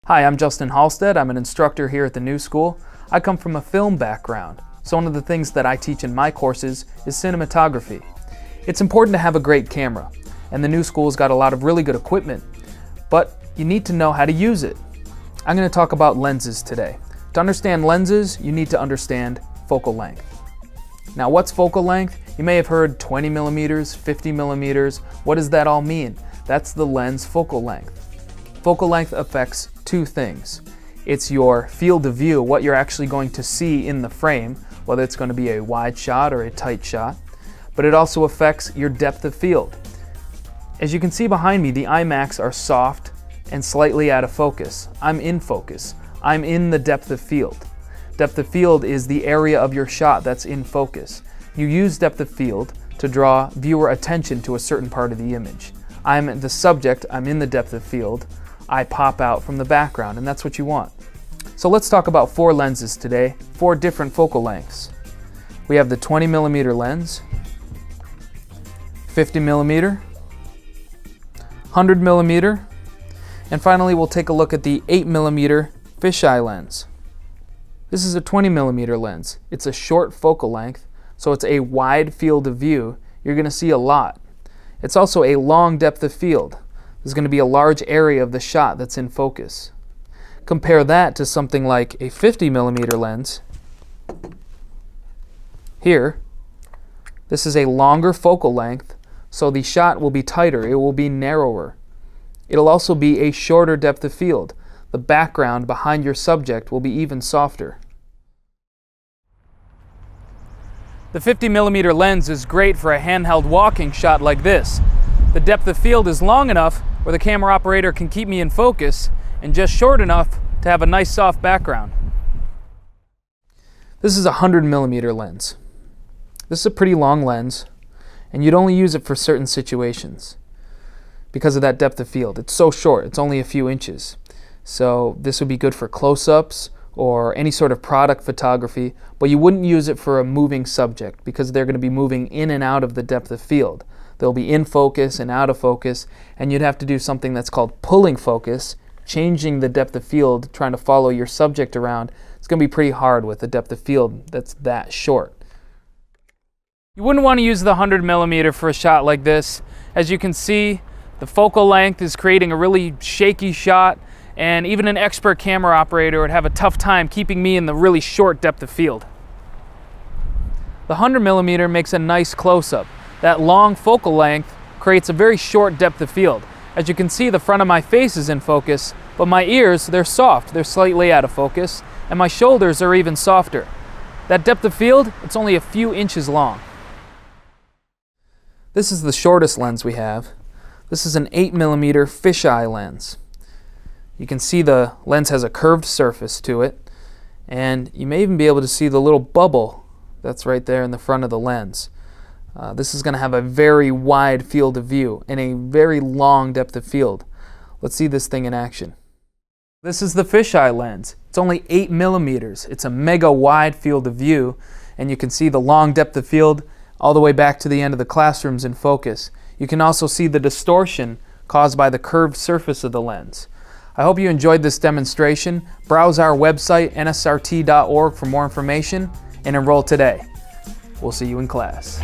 Hi, I'm Justin Halstead. I'm an instructor here at the New School. I come from a film background, so one of the things that I teach in my courses is cinematography. It's important to have a great camera, and the New School's got a lot of really good equipment, but you need to know how to use it. I'm going to talk about lenses today. To understand lenses, you need to understand focal length. Now, what's focal length? You may have heard 20 millimeters, 50 millimeters. What does that all mean? That's the lens focal length. Focal length affects two things. It's your field of view, what you're actually going to see in the frame, whether it's going to be a wide shot or a tight shot, but it also affects your depth of field. As you can see behind me, the IMAX are soft and slightly out of focus. I'm in focus. I'm in the depth of field. Depth of field is the area of your shot that's in focus. You use depth of field to draw viewer attention to a certain part of the image. I'm the subject, I'm in the depth of field. I pop out from the background, and that's what you want. So let's talk about four lenses today, four different focal lengths. We have the 20 millimeter lens, 50 millimeter, 100 millimeter, and finally we'll take a look at the 8 millimeter fisheye lens. This is a 20 millimeter lens. It's a short focal length, so it's a wide field of view. You're going to see a lot. It's also a long depth of field. There's going to be a large area of the shot that's in focus. Compare that to something like a 50 millimeter lens. Here, this is a longer focal length, so the shot will be tighter, it will be narrower. It'll also be a shorter depth of field. The background behind your subject will be even softer. The 50 millimeter lens is great for a handheld walking shot like this. The depth of field is long enough where the camera operator can keep me in focus and just short enough to have a nice soft background. This is a 100 millimeter lens. This is a pretty long lens, and you'd only use it for certain situations because of that depth of field. It's so short, it's only a few inches. So this would be good for close-ups or any sort of product photography, but you wouldn't use it for a moving subject because they're going to be moving in and out of the depth of field. They'll be in focus and out of focus, and you'd have to do something that's called pulling focus, changing the depth of field, trying to follow your subject around. It's going to be pretty hard with a depth of field that's that short. You wouldn't want to use the 100 millimeter for a shot like this. As you can see, the focal length is creating a really shaky shot, and even an expert camera operator would have a tough time keeping me in the really short depth of field. The 100 millimeter makes a nice close-up. That long focal length creates a very short depth of field. As you can see, the front of my face is in focus, but my ears, they're soft, they're slightly out of focus, and my shoulders are even softer. That depth of field, it's only a few inches long. This is the shortest lens we have. This is an 8 millimeter fisheye lens. You can see the lens has a curved surface to it, and you may even be able to see the little bubble that's right there in the front of the lens. This is going to have a very wide field of view and a very long depth of field. Let's see this thing in action. This is the fisheye lens. It's only 8 millimeters. It's a mega wide field of view, and you can see the long depth of field all the way back to the end of the classrooms in focus. You can also see the distortion caused by the curved surface of the lens. I hope you enjoyed this demonstration. Browse our website, nsrt.org, for more information and enroll today. We'll see you in class.